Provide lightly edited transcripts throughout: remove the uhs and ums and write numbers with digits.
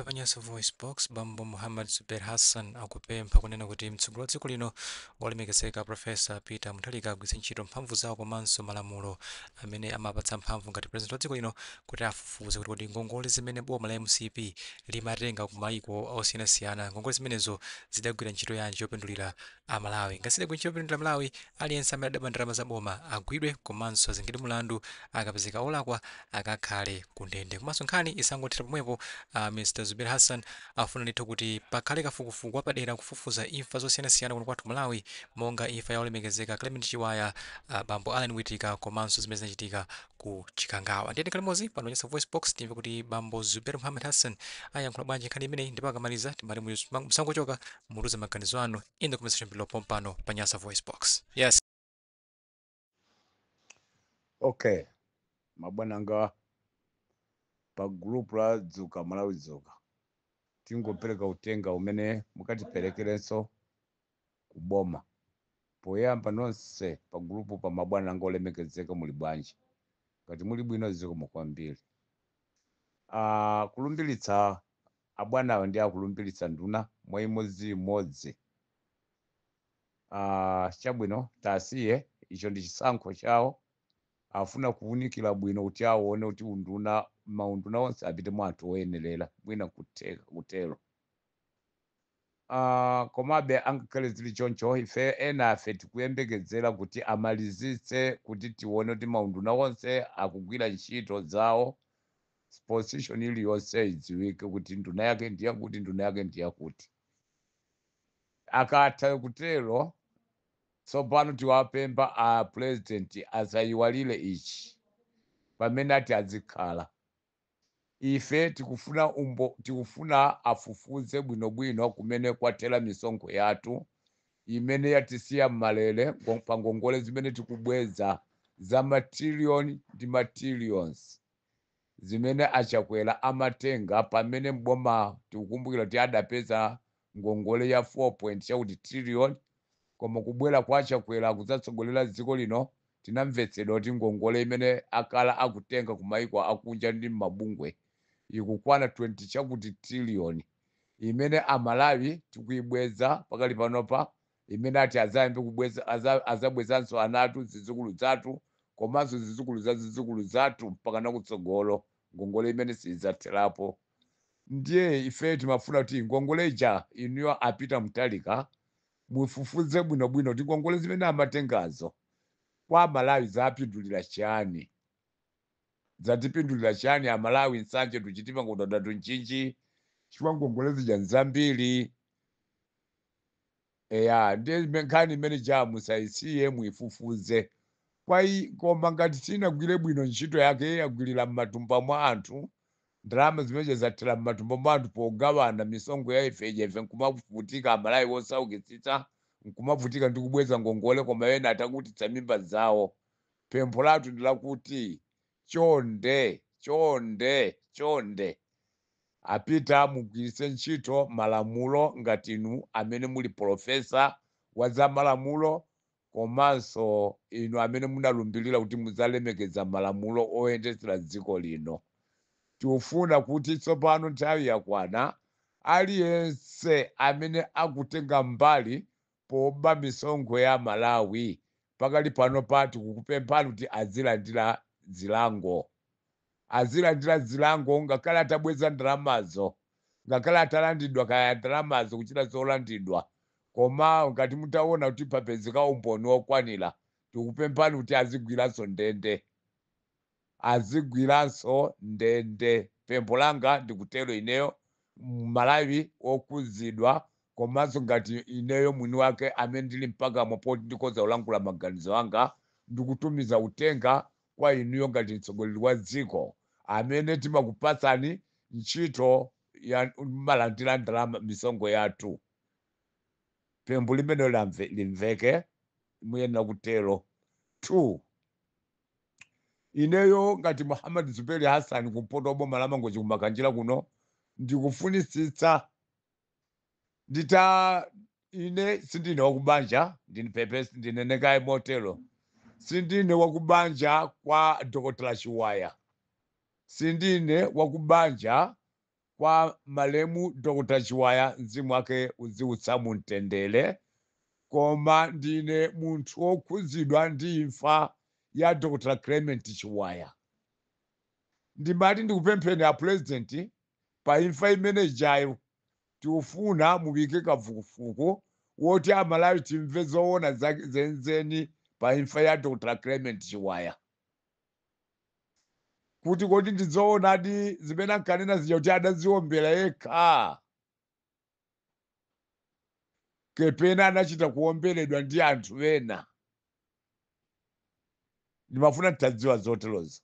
Panyasa Voice Box Bambo Muhammad Zuber Hassan akupempha kunena kuti mtsogoleri wa dziko lino wolemekezeka Profesa Peter Mutharika agwiritse ntchito mphamvu zawo komanso malamulo amene amapatsa mphamvu ngati president wa dziko lino kuti afufuze kuti ngongole zimene boma la MCP limatenga ku mayiko osiyanasiyana ngongole zimenezo zidagwira ntchito yanji yopindulira Amalawi. Ngati sidagwira ntchito yopindulira Malawi, aliyense amene adaba ndalama za boma agwidwe komanso azengedwe mulandu, akapezeka olakwa akakhale ku ndende. Komanso nkhani isangothera pomwepo, Mr. Zuber Hassan afuna ndithu kuti pakhale kafukufuku wapadera kufufuza imfa zosiyanasiyana kuno kwathu Malawi, monga imfa ya olemekezeka Clement Chiwaya, bambo Allen Witika komanso zimene zinachitika ku Chikangawa. Ndiye kalimozi pano Panyasa Voice Box timve kuti bambo Zuber Muhammad Hassan ayankhula bwanji nkhani imeneyi, ndipo akamaliza timati musangochoka mutuze maganizo anu in the conversation below pompano Panyasa Voice Box. Yes. Okay, mabwananga pa group la Dzuka Malawi Dzuka tingopereka utenga umene mukatiperekerenso kuboma. Poyamba nonse pa group pa mabwananga olemekezeka muli bwanji, ngati muli bwino zikomo kwambiri. Kulumbiritsa abwanawa ndi akulumbiritsa nduna mwa imodzimodzi. Chabwino tasiye icho ndi chisankho chawo, afuna kuwunikira bwino kuti aone kuti maunduna onse apite mwa anthu oyenerera bwina kutero. Komabe angakhale zili choncho ife ena afe tikuyembekezera kuti amalizitse kuti tione kuti maunduna onse akugwira ntchito zawo, position iliyonse idziwike kuti nduna yake ndiyakuti, nduna yake ndiyakuti. Akatha kutero, tsopano tiwapempha a president asayiwalire ichi pamene ati azikhala. Ife tikufuna afufuze bwinobwino kumene kwathera misonkho yathu imene yatisiya mmalere pa ngongole zimene tikubweza za matrillion ndi matrillions zimene achakwera amatenga pamene mboma tikukumbukira kuti adapeza ngongole ya 4 chakuti trillion, koma kubwera kwa achakwera kudzatsogolera dziko lino tinamvetsedwa kuti ngongole imene akala akutenga ku mayiko akunja ndi mabungwe ikukwana 20 chakuti trillion, imene Amalawi tikuyibweza pakali panopa, imene ati azayambe kubweza azabwezanso anatu zidzukulu zathu komanso zidzukulu za zidzukulu zathu mpaka nakutsogolo, ngongole imene sizaterapo. Ndiye ife timafuna kuti ngongole ija inuyo apita Mutharika mufufuze bwinobwino kuti ngongole zimene amatengazo kwa Amalawi zapindulira chani, zatipindulira chani Amalawi nsanje tuchitipa ngondadatu nchinji chifukwa ngongole zija nzambiri. Ndiye nkhani imene musayisiye muifufuze. Koma ngati sinagwire bwino ntchito yake yagwirira m'matumba mwa anthu, ndalama zimene zathera m'matumba mwa anthu pogawana misonkho ya ife nkumavutika, Amalawi osaukitsitsa nkumavutika ndi kubweza ngongole, koma ena atakutitsa mimba zawo. Pempho lathu ndi lakuti chonde apita mugwiritse ntchito malamulo ngati inu amene muli profesa wa za malamulo, komanso inu amene munalumbirira kuti mudzalemekeza malamulo oyendetsera dziko lino. Tikufuna kuti tsopano nthawi yakwana aliyense amene akutenga mbali poba misonkho ya Malawi pakali pano pati kukupemphani kuti azilandira zilango, ngakhale atabweza ndalamazo, ngakhale atalandidwa kaya ndalamazo kuchita zolandidwa, koma ngati mutaona kuti papezeka umboni wokwanira, tikupemphani kuti azigwiranso ndende. Pempho langa ndikutero ineyo Malawi okuzidwa, komanso ngati ineyo mwini wake amene ndili mpaka mopoti ndikoza kulankhula maganizo anga, ndikutumiza utenga kwa inuyo ngati mtsogoleri wa dziko amene timakupatsani ntchito ya malandira ndalama misonkho yathu. Pempho limene limveke, muyenera kutero. 2, ineyo ngati Muhammad Zuber Hassan kumpoto wa boma la Mangochi kumakanjira kuno, ndikufunisitsa ine sindine wakubanja, ndinenekaye motero, sindine wakubanja kwa Dr. Chiwaya, sindine wakubanja kwa malemu Dr. Chiwaya mzimu wake uziutsa mumtendere, koma ndine munthu wokhuzidwa ndi imfa ya Dr. Clement Chiwaya. Ndimati ndikupempheni a president pa imfa imene ijayo tiufuna muvike kafukufuku woti amalawi timve zoona zenizeni pa imfa ya Dr. Clement Chiwaya. Kuti kodi ndizoonadi zimene ankanena zija kuti adaziombera yekha, kapena anachita kuomberedwa ndi anthu ena. Ndimafuna titadziwa zoterozo.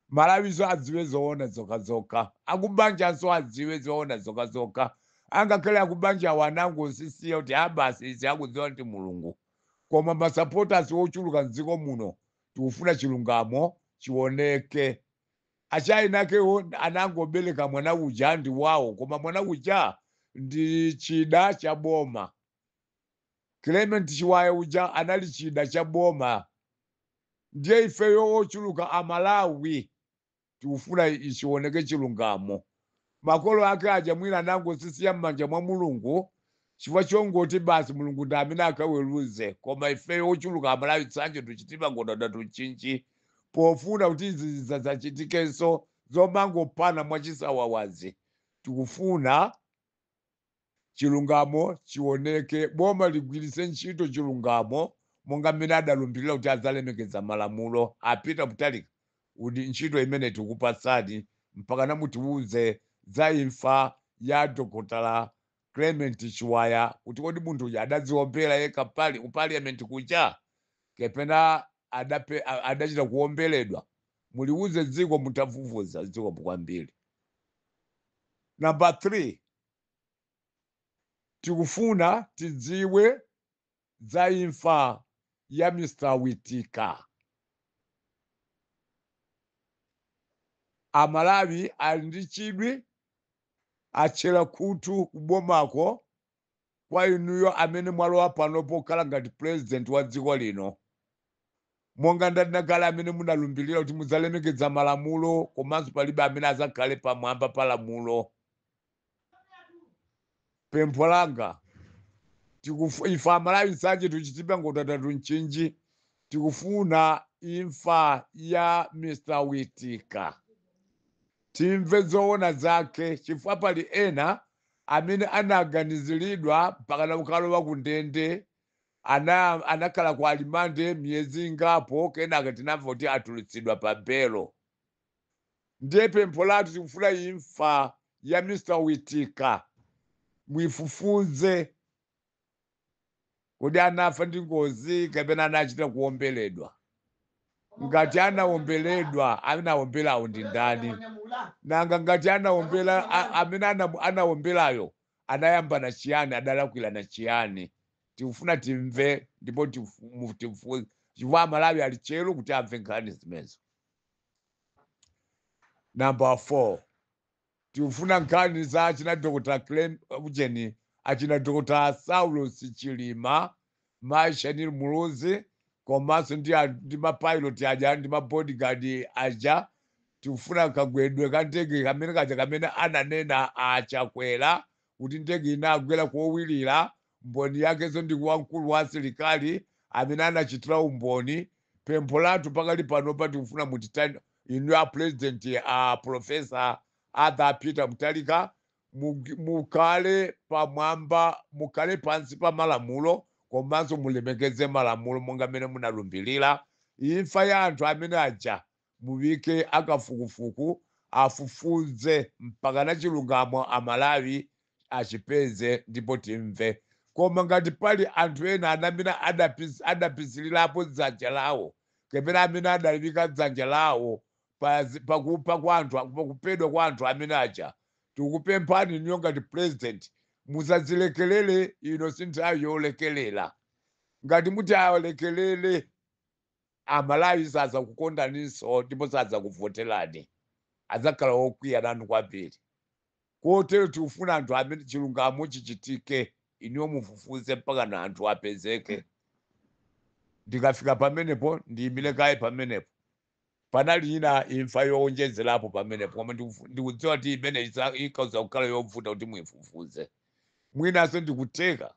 Malawizo adziwe zoona zokha, akubanjanso adziwe zoona zokha. Angakhale akubanja wanangosisiya kuti abasi izi akudziwa ndi Mulungu, koma masupporters ochuluka mdziko muno tikufuna chilungamo chioneke. Achainakewo anangobereka mwana uja ndi wawo, koma mwana uja ndi chida cha boma. Clement Chiwaya uja anali chida cha boma. Ndiye ifeyo ochuluka amalawi tikufuna ichioneke chilungamo. Makolo ake aja mwina anangosisiya m'manja mwa Mulungu chifukwa chongoti basi Mulungu ndi amene akaweruze, koma ifeyo ochuluka amalawi tsanje tuchitima ngodada tuchinji pofuna kuti izi zisadzachitikenso zomangopana mwachisawawazi. Tikufuna chilungamo chioneke, boma ligwiritse ntchito chilungamo monga mmene adalumbirira kuti adzalemekeza malamulo. Apita Mutharika kuti ntchito imene tikupatsani mpaka namutiuze za imfa ya Dr. Clement Chiwaya, kuti kodi munthu uja adaziombera yekha parliament kuja kapena adachita kuomberedwa. Muliuze dziko, mutafufuza dziko kwambiri. Number 3, tikufuna tidziwe za imfa ya Mr. Witika. Amalawi ali ndi chidwi achera khutu kubomako kwa inuyo amene mwalowa pano pokhala ngati president wa dziko lino. Monga ndadinakale amene munalumbirira kuti mudzalemekeza malamulo, komanso palibe amene azakhale pamwamba pa lamulo. Pempho langa ife amalawi nsanje tuchitipa ngodadatu mchinji, tikufuna imfa ya Mr. Witika timve zoona zake, chifukwa pali ena amene anaganiziridwa mpaka ukalowa ku ndende, anakhala kwa alimande miyezi ingapo, kenaka tinamva kuti atulutsidwa pa belo. Ndiye pempho lathu tikufuna imfa ya Mr. Witika mwifufuze kuti anafa ndi ngozi kapena anachita kuomberedwa. Ngati anaomberedwa, anaomberawo ndi ndani? Nanga ngati anaombera, amene anaomberayo anayamba na chiyani, adalakwira na chiyani? Tikufuna timve ndipo tifufuze, chifukwa amalawi ali chelo kuti amve nkhani zimenezo. Number 4, tikufuna nkhani za achina Dr. Clement achina Dr. Saulos Chilima, Maishanil Muluzi, komanso ndi mapilot aja ndi mabodyguard aja. Tikufuna kagwedwe ka ndege kamene kaja kamene ananena achakwera kuti ndege inagwera kowirira. Mboni yakenso ndi wamkulu wa asilikali amene anachitira umboni. Pempho lathu pakali panopa tikufuna mutitani inu a president Professor Arthur Peter Mutharika mukale pamwamba, mukale pansi pa malamulo, komanso mulemekeze malamulo monga mmene munalumbirira. Imfa ya anthu amene aja muvike akafukufuku afufuze mpaka na chilungamo amalawi achipeze ndipo timve. Koma ngati pali anthu ena amene adapisilirapo dzanja lawo kapena amene adalivika dzanja lawo pakupha kwa anthu, pakupedwa kwa anthu amene aja, tikupemphani inu ngati president musazilekelere. Ino si nthawi yolekelera. Ngati muti ayolekelere, amalawi sazakukondaninso ndipo sazakuvoterani, adzakhala okwiya nanu kwambiri. Kotero tikufuna anthu amene chilungamo chichitike, iniwo mufufuze mpaka na anthu apezeke. Ndikafika pamenepo ndiyimire kaye pamenepo. panali ina imfa yowonjezerapo pamenepo, koma ndikudziwa kuti imene ikauza kukhala yovuta kuti muifufuze. Mwinanso ndikuteka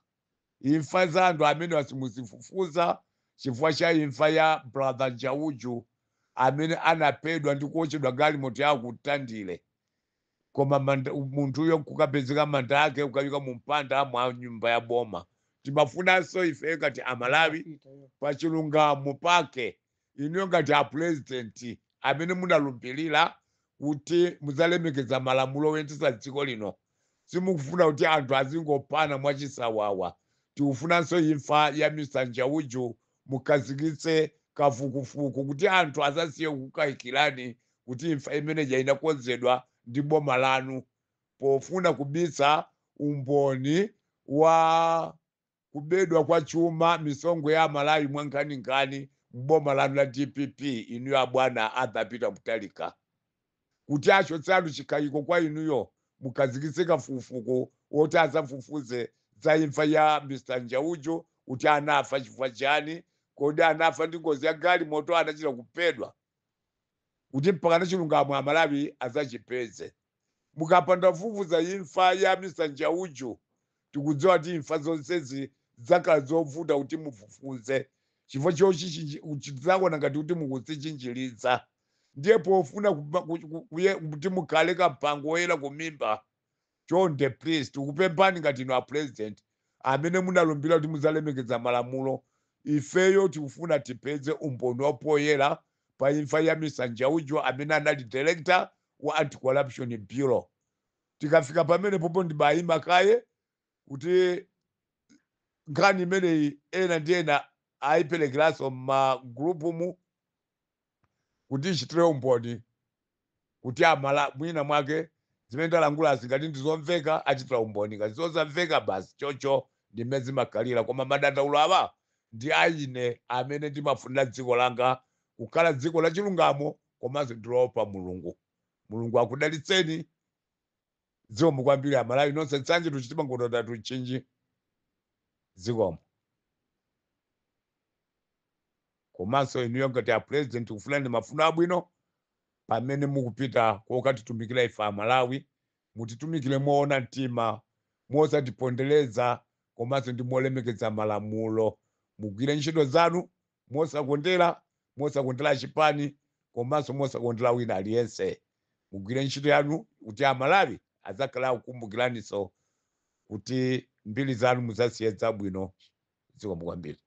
imfa za anthu amene asimuzifufuza chifukwa cha imfa ya brother Njauju amene anaphedwa ndi kuotchedwa galimoto yawo kutandire, koma munthuyo kukapezeka manda ake kukayika mu mpanda mwa nyumba ya boma. Timafunanso ife ngati Amalawi pa chilungamo pake, inuyo ngati a president amene munalumbirira kuti muzalemekeza malamulo oyendetsa dziko lino, simukufuna kuti anthu azingopana mwachisawawa. Tikufunanso imfa ya Mr. Njauju mukhazikitse kafukufuku kuti anthu asasiye kukayikirani kuti imfa imeneja inakonzedwa ndi boma lanu pofuna kubisa umboni wa kubedwa kwa chuma misongo ya Malawi mwankhaninkhani m'boma lanu la DPP inuyo abwana adapita Mutharika. Kuti achotse anthu chikhayiko kwa inuyo mukhazikitse kafukufuku woti azafufuze za imfa ya Mr. Njauju kuti anafa chifukwa chani, kodi anafa ndi ngozi ya galimoto anachita kuphedwa, kuti mpakana chilungamo Amalawi azachipeze. Mukapanda kufufuza imfa ya Mr. Njauju tikudziwa kuti imfa zonsezi zakhala zovuta kuti mufufuze, chifukwa chochi chidzakona ngati kuti mukudzichinjiritsa. Ndiye pofuna kuti mukhale kampango woyera kumimba, chonde please tikupemphani ngati inu a president amene munalumbira kuti muzalemekeza malamulo, ifeyo tikufuna tipeze umboni wapoyera pa imfa ya Mr. Njauju amene anali director wa Anti-Corruption Bureau. Tikafika pamene popo ndibayima kaye kuti nkhani imeneyi ena ndi ena ayiperekeranso m'magrupumu kuti ichitire umboni kuti mwina mwake zimene ndalangulazi ngati ndizomveka achitira umboni, ngati zozamveka basi chocho ndi mmene zimakhalira. Koma madandaulo awa ndi aine amene ndimafunira dziko langa kukhala dziko la chilungamo komanso ndiloopa Mulungu. Mulungu akudalitseni. Zikomo kwambiri Amalawi nonse nsanje tuchitima ngodota tuchinji zikomo. Komanso inuyo ngati a president kufunani mafuno abwino pamene mukupita kokatitumikira ife Amalawi, mutitumikire moona mtima, mosatipondereza, komanso ndi molemekeza malamulo. Mugwire ntchito zanu mosakondera chipani, komanso mosakondera wina aliyense. Mugwire ntchito yanu kuti Amalawi azakhala akukumbukiraniso kuti mbiri zanu muzasiye zabwino. Zikomo kwambiri.